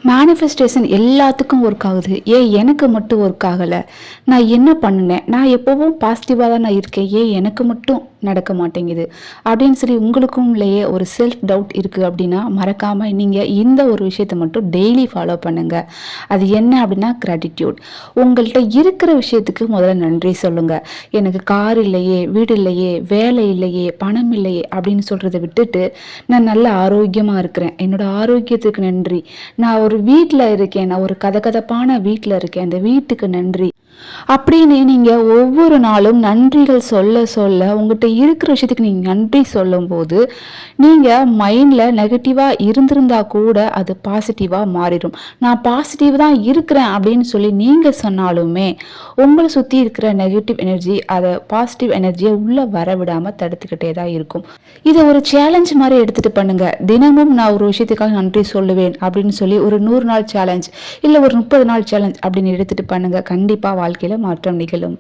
Manifestation எல்லாத்துக்கும் work ஆகுது, ஏன் எனக்கு மட்டும் ஒர்க் ஆகலை? நான் என்ன பண்ணினேன்? நான் எப்போவும் பாசிட்டிவாக தான் நான் இருக்கேன், ஏன் எனக்கு மட்டும் நடக்க மாட்டேங்குது அப்படின்னு சொல்லி உங்களுக்கும்லேயே ஒரு செல்ஃப் டவுட் இருக்குது அப்படின்னா மறக்காமல் நீங்கள் இந்த ஒரு விஷயத்தை மட்டும் டெய்லி ஃபாலோ பண்ணுங்கள். அது என்ன அப்படின்னா கிராட்டிடியூட். உங்கள்கிட்ட இருக்கிற விஷயத்துக்கு முதல்ல நன்றி சொல்லுங்கள். எனக்கு கார் இல்லையே, வீடு இல்லையே, வேலை இல்லையே, பணம் இல்லையே அப்படின்னு சொல்கிறத விட்டுட்டு நான் நல்ல ஆரோக்கியமாக இருக்கிறேன், என்னோட ஆரோக்கியத்துக்கு நன்றி. நான் ஒரு வீட்டில் இருக்கேன், நான் ஒரு கதகதப்பான வீட்டில் இருக்கேன், அந்த வீட்டுக்கு நன்றி அப்படின்னு நீங்கள் ஒவ்வொரு நாளும் நன்றிகள் சொல்ல சொல்ல உங்கள்கிட்ட இருக்கிற விஷயத்துக்கு நீங்கள் நன்றி சொல்லும்போது நீங்கள் மைண்டில் நெகட்டிவாக இருந்திருந்தா கூட அது பாசிட்டிவாக மாறிடும். நான் பாசிட்டிவ் தான் இருக்கிறேன் அப்படின்னு சொல்லி நீங்கள் சொன்னாலுமே உங்களை சுற்றி இருக்கிற நெகட்டிவ் எனர்ஜி அதை பாசிட்டிவ் எனர்ஜியை உள்ளே வர விடாமல் தடுத்துக்கிட்டே தான் இருக்கும். இதை ஒரு சேலஞ்ச் மாதிரி எடுத்துகிட்டு பண்ணுங்கள். தினமும் நான் ஒரு விஷயத்துக்காக நன்றி சொல்லுவேன் அப்படின்னு சொல்லி ஒரு 100 நாள் சேலஞ்ச் இல்லை ஒரு 30 நாள் சேலஞ்ச் அப்படின்னு எடுத்துகிட்டு பண்ணுங்கள். கண்டிப்பாக வாழ்க்கையில் மாற்றம் நிகழும்.